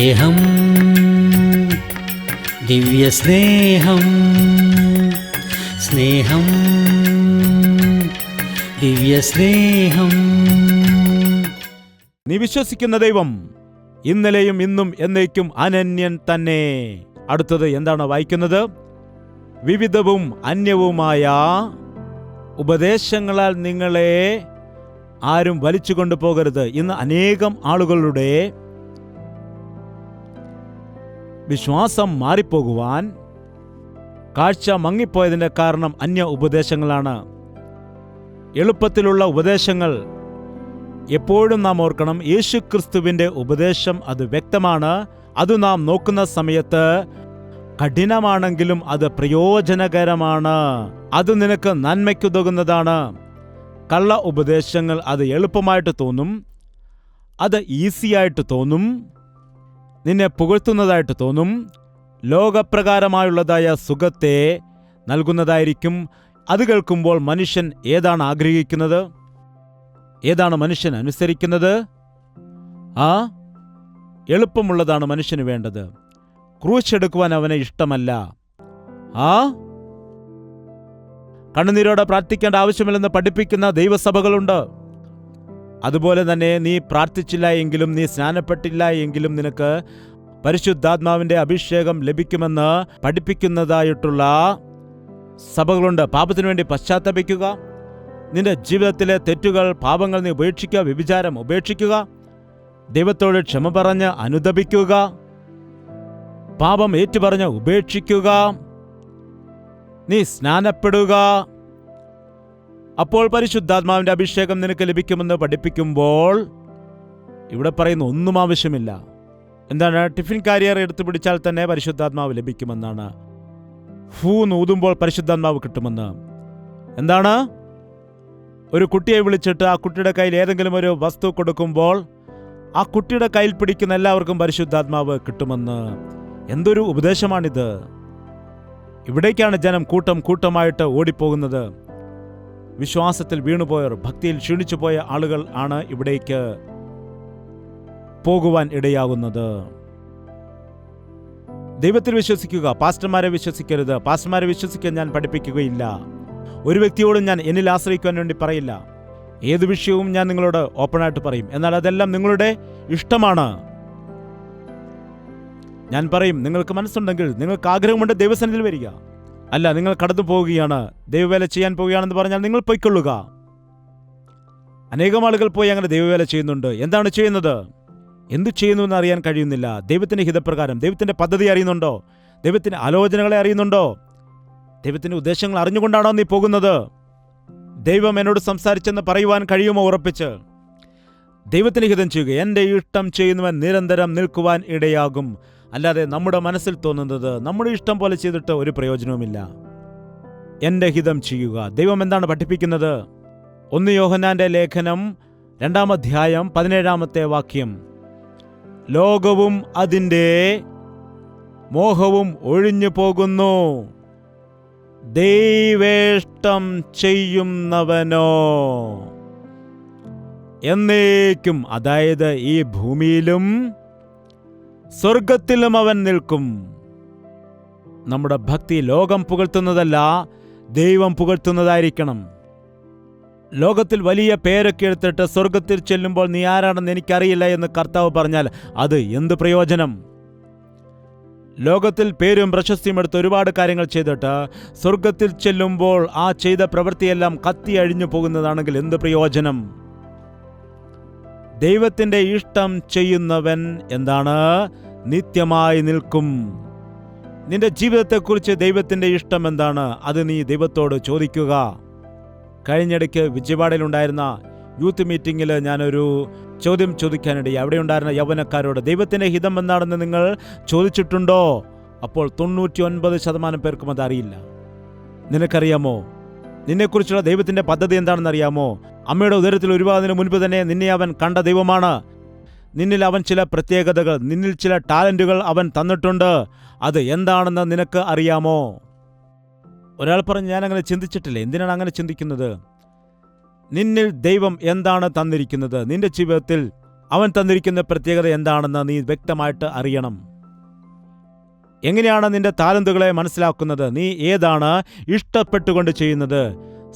സ്നേഹം, ദിവ്യസ്നേഹം, സ്നേഹം, ദിവ്യസ്നേഹം. നീ വിശ്വസിക്കുന്ന ദൈവം ഇന്നലെയും ഇന്നും എന്നേക്കും അനന്യൻ തന്നെ. അടുത്തത് എന്താണ് വായിക്കുന്നത്? വിവിധവും അന്യവുമായ ഉപദേശങ്ങളാൽ നിങ്ങളെ ആരും വലിച്ചു കൊണ്ടുപോകരുത്. ഇന്ന് അനേകം ആളുകളുടെ വിശ്വാസം മാറിപ്പോകുവാൻ, കാഴ്ച മങ്ങിപ്പോയതിൻ്റെ കാരണം അന്യ ഉപദേശങ്ങളാണ്. എളുപ്പത്തിലുള്ള ഉപദേശങ്ങൾ എപ്പോഴും നാം ഓർക്കണം. യേശുക്രിസ്തുവിൻ്റെ ഉപദേശം അത് വ്യക്തമാണ്. അത് നാം നോക്കുന്ന സമയത്ത് കഠിനമാണെങ്കിലും അത് പ്രയോജനകരമാണ്. അത് നിനക്ക് നന്മയ്ക്കുതകുന്നതാണ്. കള്ള ഉപദേശങ്ങൾ അത് എളുപ്പമായിട്ട് തോന്നും, അത് ഈസിയായിട്ട് തോന്നും, നിന്നെ പുകഴ്ത്തുന്നതായിട്ട് തോന്നും, ലോകപ്രകാരമായുള്ളതായ സുഖത്തെ നൽകുന്നതായിരിക്കും. അത് കേൾക്കുമ്പോൾ മനുഷ്യൻ ഏതാണ് ആഗ്രഹിക്കുന്നത്? ഏതാണ് മനുഷ്യൻ അനുസരിക്കുന്നത്? എളുപ്പമുള്ളതാണ് മനുഷ്യന് വേണ്ടത്. ക്രൂശ് എടുക്കുവാൻ അവന് ഇഷ്ടമല്ല. കണ്ണുനീരോടെ പ്രാർത്ഥിക്കേണ്ട ആവശ്യമില്ലെന്ന് പഠിപ്പിക്കുന്ന ദൈവസഭകളുണ്ട്. അതുപോലെ തന്നെ നീ പ്രാർത്ഥിച്ചില്ല എങ്കിലും, നീ സ്നാനപ്പെട്ടില്ല എങ്കിലും നിനക്ക് പരിശുദ്ധാത്മാവിൻ്റെ അഭിഷേകം ലഭിക്കുമെന്ന് പഠിപ്പിക്കുന്നതായിട്ടുള്ള സഭകളുണ്ട്. പാപത്തിനു വേണ്ടി പശ്ചാത്തപിക്കുക, നിന്റെ ജീവിതത്തിലെ തെറ്റുകൾ, പാപങ്ങൾ നീ ഉപേക്ഷിക്കുക, വ്യഭിചാരം ഉപേക്ഷിക്കുക, ദൈവത്തോട് ക്ഷമ പറഞ്ഞ് അനുതപിക്കുക, പാപം ഏറ്റുപറഞ്ഞ് ഉപേക്ഷിക്കുക, നീ സ്നാനപ്പെടുക. അപ്പോൾ പരിശുദ്ധാത്മാവിൻ്റെ അഭിഷേകം നിനക്ക് ലഭിക്കുമെന്ന് പഠിപ്പിക്കുമ്പോൾ ഇവിടെ പറയുന്ന ഒന്നും ആവശ്യമില്ല. എന്താണ്? ടിഫിൻ കാരിയർ എടുത്തു പിടിച്ചാൽ തന്നെ പരിശുദ്ധാത്മാവ് ലഭിക്കുമെന്നാണ്. ഊതുമ്പോൾ പരിശുദ്ധാത്മാവ് കിട്ടുമെന്ന്. എന്താണ്? ഒരു കുട്ടിയെ വിളിച്ചിട്ട് ആ കുട്ടിയുടെ കയ്യിൽ ഏതെങ്കിലും ഒരു വസ്തു കൊടുക്കുമ്പോൾ ആ കുട്ടിയുടെ കയ്യിൽ പിടിക്കുന്ന എല്ലാവർക്കും പരിശുദ്ധാത്മാവ് കിട്ടുമെന്ന്. എന്തൊരു ഉപദേശമാണിത്! ഇവിടേക്കാണ് ജനം കൂട്ടം കൂട്ടമായിട്ട് ഓടിപ്പോകുന്നത്. വിശ്വാസത്തിൽ വീണുപോയവർ, ഭക്തിയിൽ ക്ഷീണിച്ചുപോയ ആളുകൾ ആണ് ഇവിടേക്ക് പോകുവാൻ ഇടയാകുന്നത്. ദൈവത്തിൽ വിശ്വസിക്കുക, പാസ്റ്റർമാരെ വിശ്വസിക്കരുത്. പാസ്റ്റർമാരെ വിശ്വസിക്കാൻ ഞാൻ പഠിപ്പിക്കുകയില്ല. ഒരു വ്യക്തിയോടും ഞാൻ എന്നിൽ ആശ്രയിക്കുവാൻ വേണ്ടി പറയില്ല. ഏത് വിഷയവും ഞാൻ നിങ്ങളോട് ഓപ്പണായിട്ട് പറയും. എന്നാൽ അതെല്ലാം നിങ്ങളുടെ ഇഷ്ടമാണ്. ഞാൻ പറയും, നിങ്ങൾക്ക് മനസ്സുണ്ടെങ്കിൽ, നിങ്ങൾക്ക് ആഗ്രഹമുണ്ട്, ദൈവസന്നിധിയിൽ വരിക. അല്ല, നിങ്ങൾ കടന്നു പോവുകയാണ്, ദൈവവേല ചെയ്യാൻ പോവുകയാണെന്ന് പറഞ്ഞാൽ നിങ്ങൾ പൊയ്ക്കൊള്ളുക. അനേകം ആളുകൾ പോയി അങ്ങനെ ദൈവവേല ചെയ്യുന്നുണ്ട്. എന്താണ് ചെയ്യുന്നത്? എന്തു ചെയ്യുന്നു എന്ന് അറിയാൻ കഴിയുന്നില്ല. ദൈവത്തിൻ്റെ ഹിതപ്രകാരം, ദൈവത്തിൻ്റെ പദ്ധതി അറിയുന്നുണ്ടോ? ദൈവത്തിൻ്റെ ആലോചനകളെ അറിയുന്നുണ്ടോ? ദൈവത്തിൻ്റെ ഉദ്ദേശങ്ങൾ അറിഞ്ഞുകൊണ്ടാണോ നീ പോകുന്നത്? ദൈവം എന്നോട് സംസാരിച്ചെന്ന് പറയുവാൻ കഴിയുമോ ഉറപ്പിച്ച്? ദൈവത്തിൻ്റെ ഹിതം ചെയ്യുക. എൻ്റെ ഇഷ്ടം ചെയ്യുന്നവൻ നിരന്തരം നിൽക്കുവാൻ ഇടയാകും. അല്ലാതെ നമ്മുടെ മനസ്സിൽ തോന്നുന്നത് നമ്മുടെ ഇഷ്ടം പോലെ ചെയ്തിട്ട് ഒരു പ്രയോജനവുമില്ല. എൻ്റെ ഹിതം ചെയ്യുക. ദൈവം എന്താണ് പഠിപ്പിക്കുന്നത്? 1 യോഹന്നാന്റെ ലേഖനം 2-ാം അധ്യായം 17-ാമത്തെ വാക്യം. ലോകവും അതിൻ്റെ മോഹവും ഒഴിഞ്ഞു പോകുന്നു, ദൈവേഷ്ടം ചെയ്യുന്നവനോ എന്നേക്കും, അതായത് ഈ ഭൂമിയിലും സ്വർഗത്തിലും അവൻ നിൽക്കും. നമ്മുടെ ഭക്തി ലോകം പുകഴ്ത്തുന്നതല്ല, ദൈവം പുകഴ്ത്തുന്നതായിരിക്കണം. ലോകത്തിൽ വലിയ പേരൊക്കെ എടുത്തിട്ട് സ്വർഗത്തിൽ ചെല്ലുമ്പോൾ നീ ആരാണെന്ന് എനിക്കറിയില്ല എന്ന് കർത്താവ് പറഞ്ഞാൽ അത് എന്ത് പ്രയോജനം? ലോകത്തിൽ പേരും പ്രശസ്തിയും എടുത്ത് ഒരുപാട് കാര്യങ്ങൾ ചെയ്തിട്ട് സ്വർഗത്തിൽ ചെല്ലുമ്പോൾ ആ ചെയ്ത പ്രവൃത്തിയെല്ലാം കത്തി അഴിഞ്ഞു പോകുന്നതാണെങ്കിൽ എന്ത് പ്രയോജനം? ദൈവത്തിൻ്റെ ഇഷ്ടം ചെയ്യുന്നവൻ എന്താണ്? നിത്യമായി നിൽക്കും. നിന്റെ ജീവിതത്തെക്കുറിച്ച് ദൈവത്തിൻ്റെ ഇഷ്ടം എന്താണ്? അത് നീ ദൈവത്തോട് ചോദിക്കുക. കഴിഞ്ഞിടയ്ക്ക് വിജയവാഡയിലുണ്ടായിരുന്ന യൂത്ത് മീറ്റിങ്ങിൽ ഞാനൊരു ചോദ്യം ചോദിക്കാനിടയായി. അവിടെ ഉണ്ടായിരുന്ന യൗവനക്കാരോട് ദൈവത്തിൻ്റെ ഹിതം എന്താണെന്ന് നിങ്ങൾ ചോദിച്ചിട്ടുണ്ടോ? അപ്പോൾ 99% പേർക്കും അതറിയില്ല. നിനക്കറിയാമോ? നിന്നെക്കുറിച്ചുള്ള ദൈവത്തിൻ്റെ പദ്ധതി എന്താണെന്ന് അറിയാമോ? അമ്മയുടെ ഉദരത്തിൽ ഉരുവാകുന്നതിന് മുൻപ് തന്നെ നിന്നെ അവൻ കണ്ട ദൈവമാണ്. നിന്നിൽ അവൻ ചില പ്രത്യേകതകൾ, നിന്നിൽ ചില ടാലന്റുകൾ അവൻ തന്നിട്ടുണ്ട്. അത് എന്താണെന്ന് നിനക്ക് അറിയാമോ? ഒരാൾ പറഞ്ഞു, ഞാൻ അങ്ങനെ ചിന്തിച്ചിട്ടില്ല. എന്തിനാണ് അങ്ങനെ ചിന്തിക്കുന്നത്? നിന്നിൽ ദൈവം എന്താണ് തന്നിരിക്കുന്നത്? നിന്റെ ജീവിതത്തിൽ അവൻ തന്നിരിക്കുന്ന പ്രത്യേകത എന്താണെന്ന് നീ വ്യക്തമായിട്ട് അറിയണം. എങ്ങനെയാണ് നിന്റെ താലന്തുകളെ മനസ്സിലാക്കുന്നത്? നീ ഏതാണ് ഇഷ്ടപ്പെട്ടുകൊണ്ട് ചെയ്യുന്നത്,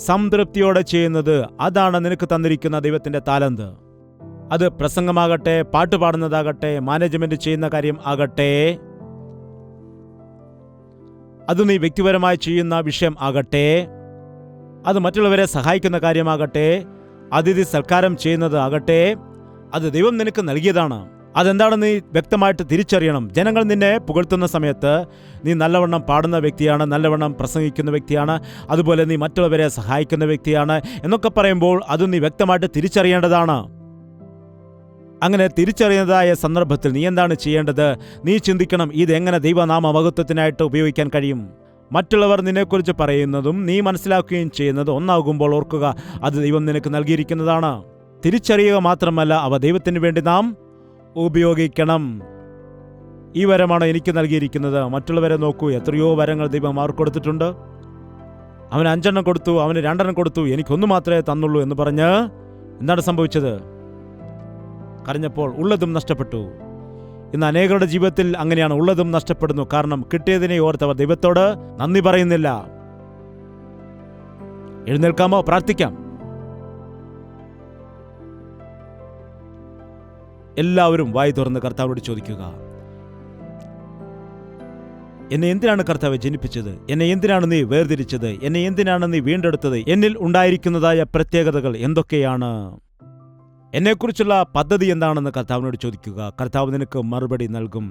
സംതൃപ്തിയോടെ ചെയ്യുന്നത്? അതാണ് നിനക്ക് തന്നിരിക്കുന്ന ദൈവത്തിൻ്റെ താലന്ത്. അത് പ്രസംഗമാകട്ടെ, പാട്ടുപാടുന്നതാകട്ടെ, മാനേജ്മെന്റ് ചെയ്യുന്ന കാര്യം ആകട്ടെ, അത് നീ വ്യക്തിപരമായി ചെയ്യുന്ന വിഷയം ആകട്ടെ, അത് മറ്റുള്ളവരെ സഹായിക്കുന്ന കാര്യമാകട്ടെ, അതിഥി സൽക്കാരം ചെയ്യുന്നത് ആകട്ടെ, അത് ദൈവം നിനക്ക് നൽകിയതാണ്. അതെന്താണെന്ന് നീ വ്യക്തമായിട്ട് തിരിച്ചറിയണം. ജനങ്ങൾ നിന്നെ പുകഴ്ത്തുന്ന സമയത്ത് നീ നല്ലവണ്ണം പാടുന്ന വ്യക്തിയാണ്, നല്ലവണ്ണം പ്രസംഗിക്കുന്ന വ്യക്തിയാണ്, അതുപോലെ നീ മറ്റുള്ളവരെ സഹായിക്കുന്ന വ്യക്തിയാണ് എന്നൊക്കെ പറയുമ്പോൾ അത് നീ വ്യക്തമായിട്ട് തിരിച്ചറിയേണ്ടതാണ്. അങ്ങനെ തിരിച്ചറിയുന്നതായ സന്ദർഭത്തിൽ നീ എന്താണ് ചെയ്യേണ്ടത്? നീ ചിന്തിക്കണം, ഇതെങ്ങനെ ദൈവനാമ മഹത്വത്തിനായിട്ട് ഉപയോഗിക്കാൻ കഴിയും. മറ്റുള്ളവർ നിന്നെക്കുറിച്ച് പറയുന്നതും നീ മനസ്സിലാക്കുകയും ചെയ്യുന്നത് ഒന്നാകുമ്പോൾ ഓർക്കുക, അത് ദൈവം നിനക്ക് നൽകിയിരിക്കുന്നതാണ്. തിരിച്ചറിയുക മാത്രമല്ല, അവ ദൈവത്തിന് വേണ്ടി നാം ഉപയോഗിക്കണം. ഈ വരമാണ് എനിക്ക് നൽകിയിരിക്കുന്നത്. മറ്റുള്ളവരെ നോക്കൂ, എത്രയോ വരങ്ങൾ ദൈവം അവർക്ക് കൊടുത്തിട്ടുണ്ട്. അവന് 5 എണ്ണം കൊടുത്തു, അവന് 2 എണ്ണം കൊടുത്തു, എനിക്കൊന്നു മാത്രമേ തന്നുള്ളൂ എന്ന് പറഞ്ഞ് എന്താണ് സംഭവിച്ചത്? കരഞ്ഞപ്പോൾ ഉള്ളതും നഷ്ടപ്പെട്ടു. ഇന്ന് അനേകരുടെ ജീവിതത്തിൽ അങ്ങനെയാണ്, ഉള്ളതും നഷ്ടപ്പെടുന്നു. കാരണം കിട്ടിയതിനെ ഓർത്തവർ ദൈവത്തോട് നന്ദി പറയുന്നില്ല. എഴുന്നേൽക്കാമോ? പ്രാർത്ഥിക്കാം. എല്ലാവരും വായി തുറന്ന് കർത്താവോട് ചോദിക്കുക, എന്നെ എന്തിനാണ് കർത്താവെ ജനിപ്പിച്ചത്? എന്നെ എന്തിനാണ് നീ വേർതിരിച്ചത്? എന്നെ എന്തിനാണ് നീ വീണ്ടെടുത്തത്? എന്നിൽ ഉണ്ടായിരിക്കുന്നതായ പ്രത്യേകതകൾ എന്തൊക്കെയാണ്? എന്നെക്കുറിച്ചുള്ള പദ്ധതി എന്താണെന്ന് കർത്താവിനോട് ചോദിക്കുക. കർത്താവ് നിനക്ക് മറുപടി നൽകും.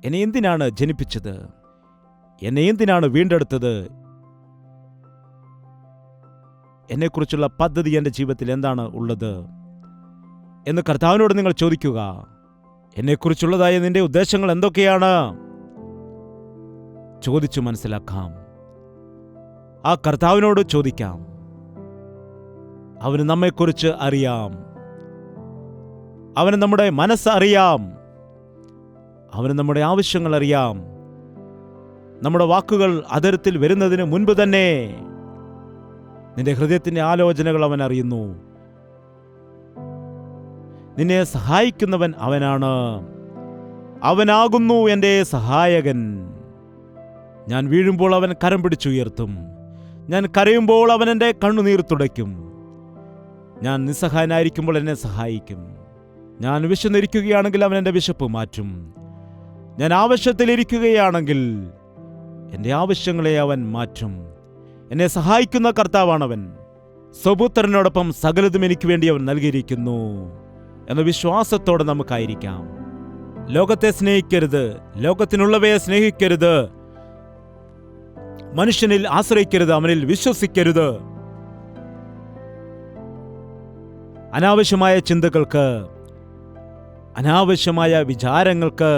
എന്നെ എന്തിനാണ് ജനിപ്പിച്ചത്? എന്നെ എന്തിനാണ് വീണ്ടെടുത്തത്? എന്നെക്കുറിച്ചുള്ള പദ്ധതി എൻ്റെ ജീവിതത്തിൽ എന്താണ് ഉള്ളത് എന്ന് കർത്താവിനോട് നിങ്ങൾ ചോദിക്കുക. എന്നെക്കുറിച്ചുള്ളതായ നിന്റെ ഉദ്ദേശങ്ങൾ എന്തൊക്കെയാണ്? ചോദിച്ചു മനസ്സിലാക്കാം. ആ കർത്താവിനോട് ചോദിക്കാം. അവന് നമ്മെക്കുറിച്ച് അറിയാം. അവന് നമ്മുടെ മനസ്സ് അറിയാം. അവന് നമ്മുടെ ആവശ്യങ്ങൾ അറിയാം. നമ്മുടെ വാക്കുകൾ അധരത്തിൽ വരുന്നതിന് മുൻപ് തന്നെ നിന്റെ ഹൃദയത്തിൻ്റെ ആലോചനകൾ അവൻ അറിയുന്നു. നിന്നെ സഹായിക്കുന്നവൻ അവനാണ്. അവനാകുന്നു എൻ്റെ സഹായകൻ. ഞാൻ വീഴുമ്പോൾ അവൻ കരം പിടിച്ചുയർത്തും. ഞാൻ കരയുമ്പോൾ അവൻ എൻ്റെ കണ്ണുനീർ തുടയ്ക്കും. ഞാൻ നിസ്സഹായനായിരിക്കുമ്പോൾ എന്നെ സഹായിക്കും. ഞാൻ വിശന്നിരിക്കുകയാണെങ്കിൽ അവൻ എൻ്റെ വിശപ്പ് മാറ്റും. ഞാൻ ആവശ്യത്തിലിരിക്കുകയാണെങ്കിൽ എൻ്റെ ആവശ്യങ്ങളെ അവൻ മാറ്റും. എന്നെ സഹായിക്കുന്ന കർത്താവാണവൻ. സ്വപുത്രനോടൊപ്പം സകലതും എനിക്ക് വേണ്ടി അവൻ നൽകിയിരിക്കുന്നു എന്ന വിശ്വാസത്തോടെ നമുക്കായിരിക്കാം. ലോകത്തെ സ്നേഹിക്കരുത്, ലോകത്തിനുള്ളവയെ സ്നേഹിക്കരുത്, മനുഷ്യനിൽ ആശ്രയിക്കരുത്, അവനിൽ വിശ്വസിക്കരുത്. അനാവശ്യമായ ചിന്തകൾക്ക്, അനാവശ്യമായ വിചാരങ്ങൾക്ക്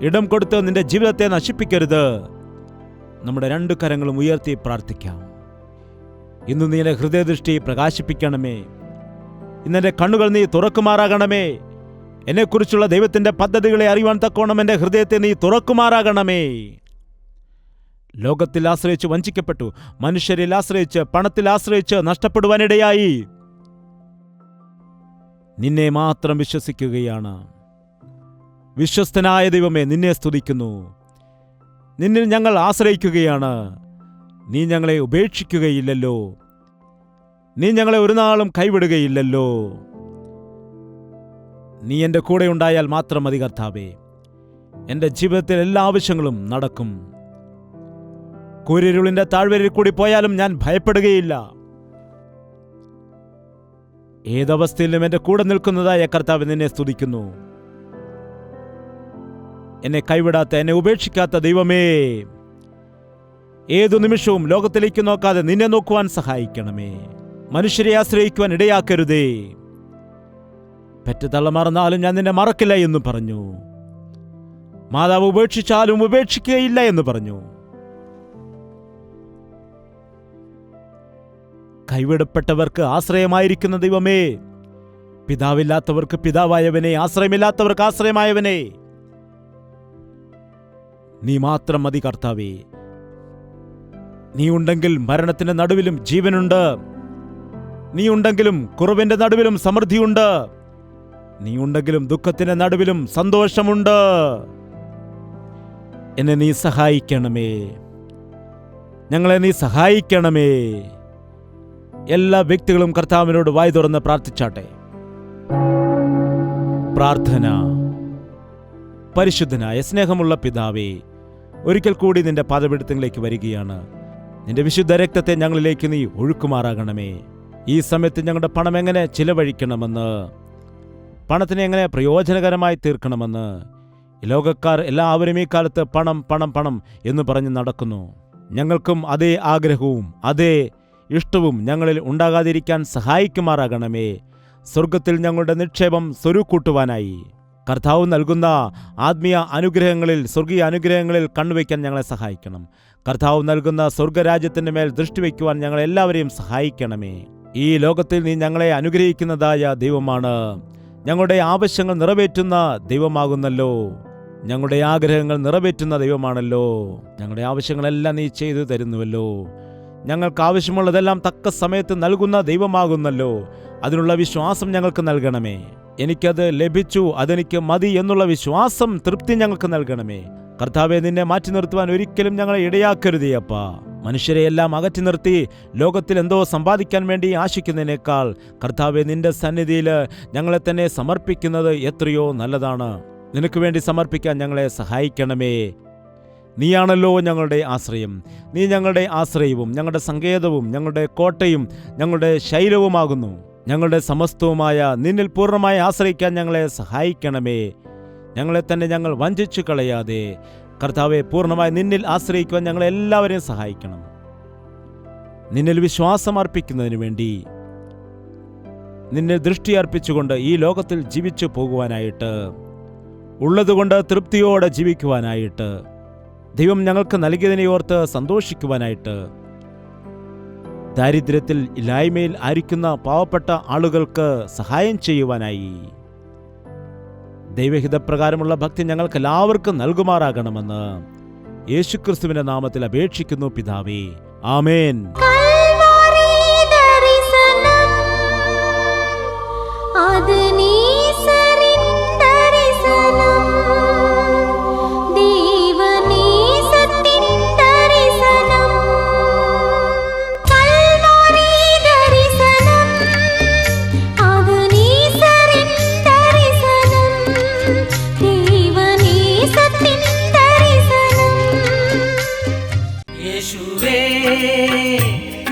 ഇടം കൊടുത്ത് നിന്റെ ജീവിതത്തെ നശിപ്പിക്കരുത്. നമ്മുടെ 2 കരങ്ങളും ഉയർത്തി പ്രാർത്ഥിക്കാം. ഇന്ന് നീ എൻ്റെ ഹൃദയദൃഷ്ടി പ്രകാശിപ്പിക്കണമേ. ഇന്നെൻ്റെ കണ്ണുകൾ നീ തുറക്കുമാറാകണമേ. എന്നെക്കുറിച്ചുള്ള ദൈവത്തിൻ്റെ പദ്ധതികളെ അറിയുവാൻ തക്കോണം എൻ്റെ ഹൃദയത്തെ നീ തുറക്കുമാറാകണമേ. ലോകത്തിൽ ആശ്രയിച്ച് വഞ്ചിക്കപ്പെട്ടു, മനുഷ്യരിൽ ആശ്രയിച്ച്, പണത്തിൽ ആശ്രയിച്ച് നഷ്ടപ്പെടുവാനിടയായി. നിന്നെ മാത്രം വിശ്വസിക്കുകയാണ്. വിശ്വസ്തനായ ദൈവമേ, നിന്നെ സ്തുതിക്കുന്നു. നിന്നിൽ ഞങ്ങൾ ആശ്രയിക്കുകയാണ്. നീ ഞങ്ങളെ ഉപേക്ഷിക്കുകയില്ലല്ലോ. നീ ഞങ്ങളെ ഒരു നാളും കൈവിടുകയില്ലല്ലോ. നീ എൻ്റെ കൂടെ ഉണ്ടായാൽ മാത്രം മതി കർത്താവേ. എൻ്റെ ജീവിതത്തിൽ എല്ലാ ആവശ്യങ്ങളും നടക്കും. കൂരിരുളിൻ്റെ താഴ്വരയിൽ കൂടി പോയാലും ഞാൻ ഭയപ്പെടുകയില്ല. ഏതവസ്ഥയിലും എൻ്റെ കൂടെ നിൽക്കുന്നതായ കർത്താവ് നിന്നെ സ്തുതിക്കുന്നു. എന്നെ കൈവിടാത്ത, എന്നെ ഉപേക്ഷിക്കാത്ത ദൈവമേ, ഏതു നിമിഷവും ലോകത്തിലേക്ക് നോക്കാതെ നിന്നെ നോക്കുവാൻ സഹായിക്കണമേ. മനുഷ്യരെ ആശ്രയിക്കുവാൻ ഇടയാക്കരുതേ. പെറ്റ് തള്ളമറന്നാലും ഞാൻ നിന്നെ മറക്കില്ല എന്ന് പറഞ്ഞു. മാതാവ് ഉപേക്ഷിച്ചാലും ഉപേക്ഷിക്കുകയില്ല എന്ന് പറഞ്ഞു. കൈവിടപ്പെട്ടവർക്ക് ആശ്രയമായിരിക്കുന്ന ദൈവമേ, പിതാവില്ലാത്തവർക്ക് പിതാവായവനെ, ആശ്രയമില്ലാത്തവർക്ക് ആശ്രയമായവനെ, നീ മാത്രം മതി കർത്താവേ. നീ ഉണ്ടെങ്കിൽ മരണത്തിന്റെ നടുവിലും ജീവനുണ്ട്. നീ ഉണ്ടെങ്കിലും കുറവിന്റെ നടുവിലും സമൃദ്ധിയുണ്ട്. നീ ഉണ്ടെങ്കിലും ദുഃഖത്തിന്റെ നടുവിലും സന്തോഷമുണ്ട്. എന്നെ നീ സഹായിക്കണമേ, ഞങ്ങളെ നീ സഹായിക്കണമേ. എല്ലാ വ്യക്തികളും കർത്താവിനോട് വായ് തുറന്ന് പ്രാർത്ഥിച്ചാട്ടെ. പ്രാർത്ഥന. പരിശുദ്ധനായ സ്നേഹമുള്ള പിതാവേ, ഒരിക്കൽ കൂടി നിന്റെ പാദപീഠത്തിലേക്ക് വരികയാണ്. നിന്റെ വിശുദ്ധ രക്തത്തെ ഞങ്ങളിലേക്ക് നീ ഒഴുക്കുമാറാകണമേ. ഈ സമയത്ത് ഞങ്ങളുടെ പണം എങ്ങനെ ചിലവഴിക്കണമെന്ന്, പണത്തിനെ എങ്ങനെ പ്രയോജനകരമായി തീർക്കണമെന്ന് ലോകക്കാർ എല്ലാവരും ഈ കാലത്ത് പണം പണം പണം എന്ന് പറഞ്ഞ് നടക്കുന്നു. ഞങ്ങൾക്കും അതേ ആഗ്രഹവും അതേ ഇഷ്ടവും ഞങ്ങളിൽ ഉണ്ടാകാതിരിക്കാൻ സഹായിക്കുമാറാകണമേ. സ്വർഗത്തിൽ ഞങ്ങളുടെ നിക്ഷേപം സ്വരുക്കൂട്ടുവാനായി കർത്താവ് നൽകുന്ന ആത്മീയ അനുഗ്രഹങ്ങളിൽ, സ്വർഗീയ അനുഗ്രഹങ്ങളിൽ കണ്ണുവയ്ക്കാൻ ഞങ്ങളെ സഹായിക്കണം. കർത്താവ് നൽകുന്ന സ്വർഗരാജ്യത്തിൻ്റെ മേൽ ദൃഷ്ടിവെക്കുവാൻ ഞങ്ങളെല്ലാവരെയും സഹായിക്കണമേ. ഈ ലോകത്തിൽ നീ ഞങ്ങളെ അനുഗ്രഹിക്കുന്നതായ ദൈവമാണ്. ഞങ്ങളുടെ ആവശ്യങ്ങൾ നിറവേറ്റുന്ന ദൈവമാകുന്നല്ലോ. ഞങ്ങളുടെ ആഗ്രഹങ്ങൾ നിറവേറ്റുന്ന ദൈവമാണല്ലോ. ഞങ്ങളുടെ ആവശ്യങ്ങളെല്ലാം നീ ചെയ്തു തരുന്നുവല്ലോ. ഞങ്ങൾക്ക് ആവശ്യമുള്ളതെല്ലാം തക്ക സമയത്ത് നൽകുന്ന ദൈവമാകുന്നല്ലോ. അതിനുള്ള വിശ്വാസം ഞങ്ങൾക്ക് നൽകണമേ. എനിക്കത് ലഭിച്ചു, അതെനിക്ക് മതി എന്നുള്ള വിശ്വാസം, തൃപ്തി ഞങ്ങൾക്ക് നൽകണമേ. കർത്താവെ, നിന്നെ മാറ്റി നിർത്തുവാൻ ഒരിക്കലും ഞങ്ങളെ ഇടയാക്കരുതേ അപ്പാ. മനുഷ്യരെ എല്ലാം അകറ്റി നിർത്തി ലോകത്തിൽ എന്തോ സമ്പാദിക്കാൻ വേണ്ടി ആശിക്കുന്നതിനേക്കാൾ കർത്താവെ, നിന്റെ സന്നിധിയിൽ ഞങ്ങളെ തന്നെ സമർപ്പിക്കുന്നത് എത്രയോ നല്ലതാണ്. നിനക്ക് വേണ്ടി സമർപ്പിക്കാൻ ഞങ്ങളെ സഹായിക്കണമേ. നീയാണല്ലോ ഞങ്ങളുടെ ആശ്രയം. നീ ഞങ്ങളുടെ ആശ്രയവും ഞങ്ങളുടെ സങ്കേതവും ഞങ്ങളുടെ കോട്ടയും ഞങ്ങളുടെ ശൈലവുമാകുന്നു. ഞങ്ങളുടെ സമസ്തവുമായ നിന്നിൽ പൂർണ്ണമായി ആശ്രയിക്കാൻ ഞങ്ങളെ സഹായിക്കണമേ. ഞങ്ങളെ തന്നെ ഞങ്ങൾ വഞ്ചിച്ചു കളയാതെ കർത്താവെ, പൂർണ്ണമായി നിന്നിൽ ആശ്രയിക്കുവാൻ ഞങ്ങളെല്ലാവരെയും സഹായിക്കണം. നിന്നിൽ വിശ്വാസം അർപ്പിക്കുന്നതിന് വേണ്ടി, നിന്നെ ദൃഷ്ടി അർപ്പിച്ചുകൊണ്ട് ഈ ലോകത്തിൽ ജീവിച്ചു പോകുവാനായിട്ട്, ഉള്ളതുകൊണ്ട് തൃപ്തിയോടെ ജീവിക്കുവാനായിട്ട്, ദൈവം ഞങ്ങൾക്ക് നൽകിയതിനെ ഓർത്ത് സന്തോഷിക്കുവാനായിട്ട്, ദാരിദ്ര്യത്തിൽ ഇല്ലായ്മയിൽ ആയിരിക്കുന്ന പാവപ്പെട്ട ആളുകൾക്ക് സഹായം ചെയ്യുവാനായി ദൈവഹിതപ്രകാരമുള്ള ഭക്തി ഞങ്ങൾക്ക് എല്ലാവർക്കും നൽകുമാറാകണമെന്ന് യേശുക്രിസ്തുവിന്റെ നാമത്തിൽ അപേക്ഷിക്കുന്നു പിതാവേ. ആമേൻ.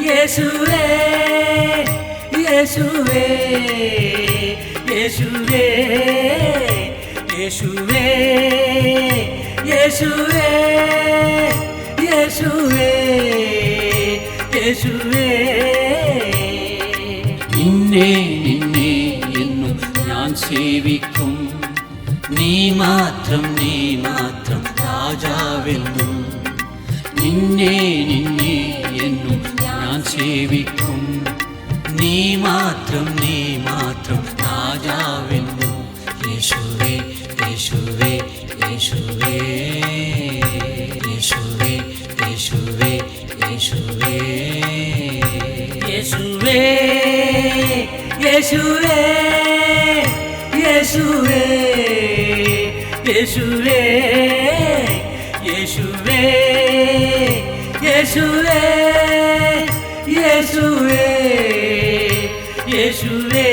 യേശുവേ യേശുവേ യേശുവേ യേശുവേ യേശുവേ യേശുവേ യേശുവേ നിന്നെ നിന്നെ എന്നും ഞാൻ സേവിക്കും. നീ മാത്രം രാജാവെന്നും. നിന്നെ നിന്നെ എന്നും ഞാൻ സേവിക്കും. നീ മാത്രം രാജാവെന്നും. യേശുവേ യേശുവേ യേശുവേ യേശുവേ യേശുവേ യേശുവേ യേശുവേ യേശുവേ യേശുവേ യേശുവേ യേശുവേ യേശുവേ യേശുവേ യേശുവേ